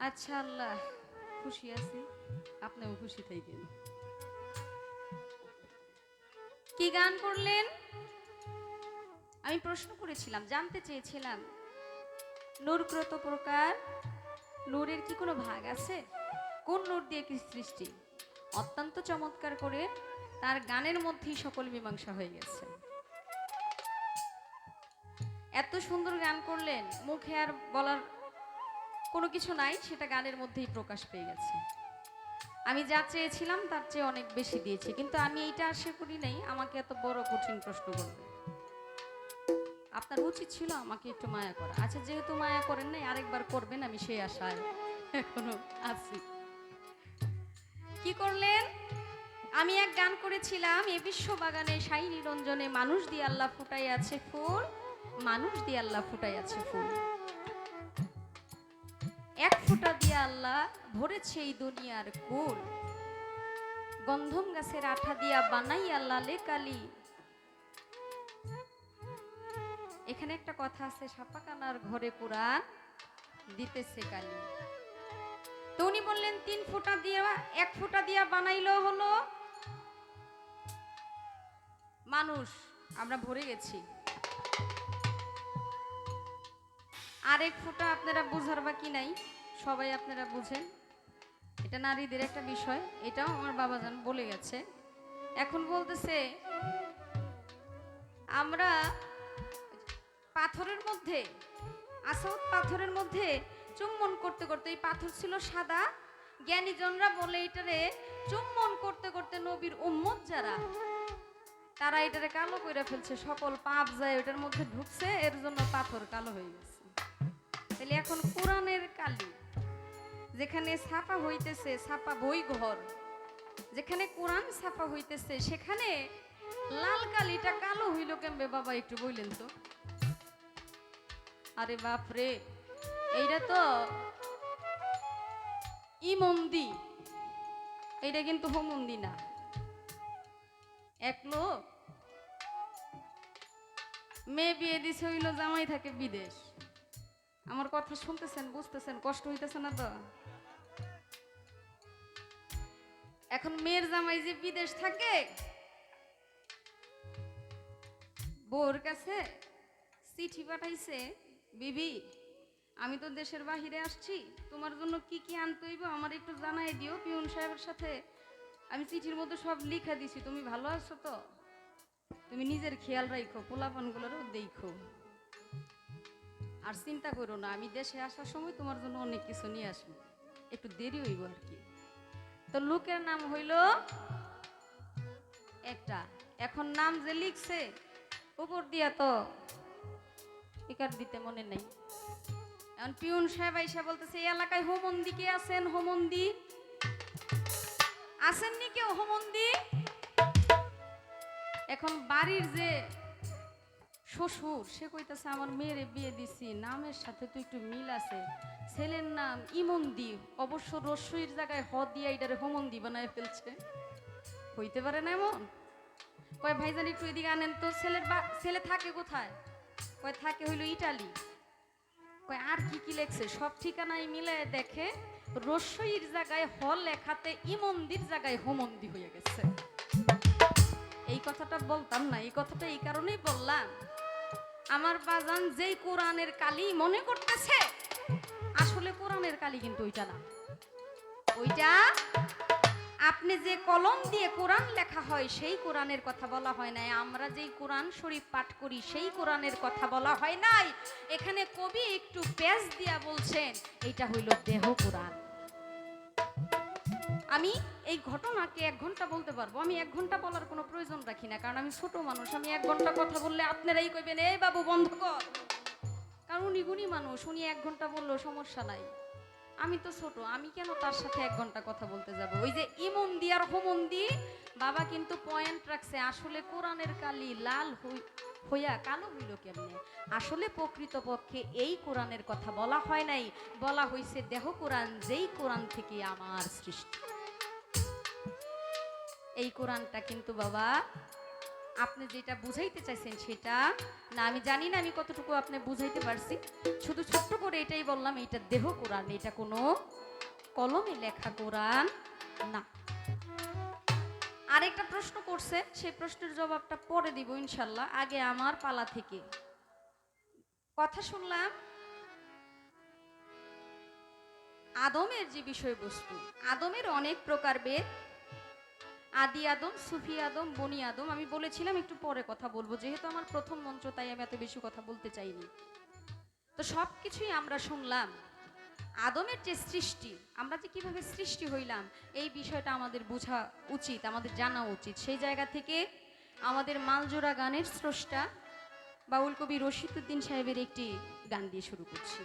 আচ্ছা আল্লাহ, খুশি আছি, আপনিও খুশি থাকেন। কি গান করলেন? আমি প্রশ্ন করেছিলাম, জানতে চেয়েছিলাম নূর কত প্রকার, নূরের কি কোনো ভাগ আছে? কোন নূর দিয়ে কি সৃষ্টি? অত্যন্ত চমৎকার করে তার গানের মধ্যেই সকল মীমাংসা হয়ে গেছে। এত সুন্দর গান করলেন, মুখে আর বলার কোনো কিছু নাই, সেটা গানের মধ্যেই প্রকাশ পেয়ে গেছে। আমি যা চেয়েছিলাম তার চেয়ে অনেক বেশি দিয়েছি, কিন্তু আমি এইটা আশা করি নাই আমাকে এত বড় কঠিন প্রশ্ন করবে। আপনার উচিত ছিল আমাকে একটু মায়া করা। আচ্ছা, যেহেতু মায়া করেন নাই, আরেকবার করবেন, আমি সেই আশায় এখনো আছি। কি করলেন? আমি এক গান করেছিলাম, এ বিশ্ব বাগানে সাই নিরঞ্জনে মানুষ দিয়ে আল্লাহ ফুটাই আছে ফুল, মানুষ দিয়ে আল্লাহ ফুটাই আছে ফুল। এক ফুটা দিয়ে আল্লাহ ভরেছে এই দুনিয়ার কুল, গন্ধম গাছের আঠা দিয়া বানাই আল্লাহ লে কালি। এখানে একটা কথা আছে, সাপাকানার ঘরে কোরআন দিতেছে কালি। তো উনি বললেন 3 ফোঁটা দিয়া, 1 ফোঁটা দিয়া বানাইলো হলো মানুষ, আমরা ভরে গেছি। আর 1 ফোঁটা আপনারা বুঝার বাকি নাই, সবাই আপনারা বুঝেন, এটা নারীদের একটা বিষয়, এটাও আমার বাবাজান বলে গেছে। এখন বলতেছে আমরা পাথরের মধ্যে, আসাউদ পাথরের মধ্যে চুম্বন করতে করতে, এই পাথর ছিল সাদা, জ্ঞানীজনরা বলে এটারে চুম্বন করতে করতে নবীর উম্মত যারা, তারা এটারে কালো করে ফেলছে, সকল পাপ যায় ওটার মধ্যে ঢুকছে, এর জন্য পাথর কালো হয়ে গেছে। তাহলে এখন কোরআনের কালি যেখানে ছাপা হইতেছে, ছাপা বই ঘর যেখানে কোরআন ছাপা হইতেছে, সেখানে লাল কালিটা কালো হইল কেমবে বাবা, একটু বললেন তো। আরে বাপরে, এইটা তো ইমন্দি, এইটা কিন্তু হোমন্দি না। এক লোক মেয়ে বিয়ে দিছে, হইল জামাই থাকে বিদেশ। আমার কথা শুনতেছেন, বুঝতেছেন, কষ্ট হইতেছে না তো? এখন মেয়ের জামাই যে বিদেশ থাকে, বউর কাছে চিঠি পাঠাইছে, বিবি আমি তো দেশের বাহিরে আসছি, তোমার জন্য কি কি আনতে হইব আমার একটু জানাই দিও, পিয়ন সাহেবের সাথে আমি চিঠির মধ্যে সব লিখা দিছি, তুমি ভালো আছো তো, তুমি নিজের খেয়াল রাখো, পোলাপানগুলোরও দেখো, আর চিন্তা করো না, আমি দেশে আসার সময় তোমার জন্য অনেক কিছু নিয়ে আসবো, একটু দেরি হইব আর কি। তো লোকের নাম হইল একটা, এখন নাম যে লিখছে উপর দিয়া তো টিকার দিতে মনে নেই। এখন পিউন সাহেব আইসা বলতেছে, এই এলাকায় হোমন্দি কে আছেন? হোমন্দি আসেননি কেউ? হোমন্দি। এখন বাড়ির যে শ্বশুর, সে কইতেছে আমার মেয়েরে বিয়ে দিছি, নামের সাথে তো একটু মিল আছে, ছেলের নাম ইমন্দি, অবশ্য রস্যইর জায়গায় হ দিয়া এটারে হোমন্দি বানায় ফেলছে, হইতে পারে না এমন? কয় ভাইজান একটু এদিকে আনেন তো, ছেলে থাকে কোথায়? কয় থাকে হইল ইটালি। কয় আর কি কি লেখছে? সব ঠিকানায় মিলে দেখে রস্যইর জায়গায় হ লেখাতে ইমন্দির জায়গায় হোমন্দি হয়ে গেছে। এই কথাটা বলতাম না, এই কথাটা এই কারণেই বললাম, আমার বাজান যেই কোরআনের কালি মনে করতেছে, আসলে কোরআনের কালি কিন্তু ওইটা না। ওইটা আপনি যে কলম দিয়ে কোরআন লেখা হয় সেই কোরআনের কথা বলা হয় নাই, আমরা যেই কোরআন শরীফ পাঠ করি সেই কোরআনের কথা বলা হয় নাই। এখানে কবি একটু পেজ দিয়া বলছেন এইটা হইল দেহ কোরআন। আমি এই ঘটনাকে 1 ঘন্টা বলতে পারবো, আমি 1 ঘন্টা বলার কোনো প্রয়োজন রাখি না, কারণ আমি ছোট মানুষ, আমি 1 ঘন্টা কথা বললে আপনারাই কইবেন এই বাবু বন্ধ কর, কারণ উনি গুণী মানুষ, উনি 1 ঘন্টা বললেও সমস্যা নাই। আমি তো ছোট, আমি কেন তার সাথে 1 ঘন্টা কথা বলতে যাব? ওই যে ইমন্দি আর হোমন্দি, বাবা কিন্তু পয়েন্ট রাখছে, আসলে কোরআনের কালি লাল হইয়া কালো হইল কেমনে? আসলে প্রকৃতপক্ষে এই কোরআনের কথা বলা হয় নাই, বলা হয়েছে দেহ কোরআন, যেই কোরআন থেকে আমার সৃষ্টি। এই কোরআনটা কিন্তু বাবা আপনি যেটা বুঝাইতে চাইছেন সেটা না, আমি জানি না আমি কতটুকু আপনি বুঝাইতে পারছি। শুধু ছোট্ট করে এটাই বললাম, এটা দেহ কোরআন, এটা কোনো কলমে লেখা কোরআন না। আরেকটা প্রশ্ন করছে, সেই প্রশ্নের জবাবটা পরে দিব ইনশাল্লাহ। আগে আমার পালা থেকে কথা শুনলাম আদমের যে বিষয়বস্তু, আদমের অনেক প্রকারভেদ, আদি আদম, সুফি আদম, বনি আদম। আমি বলেছিলাম একটু পরে কথা বলবো, যেহেতু আমার প্রথম মঞ্চ তাই আমি এত বেশি কথা বলতে চাইনি। তো সব কিছুই আমরা শুনলাম। আদমের যে সৃষ্টি, আমরা যে কিভাবে সৃষ্টি হইলাম, এই বিষয়টা আমাদের বোঝা উচিত, আমাদের জানা উচিত। সেই জায়গা থেকে আমাদের মালজোড়া গানের স্রষ্টা বাউল কবি রশিদ উদ্দিন সাহেবের একটি গান দিয়ে শুরু করছি।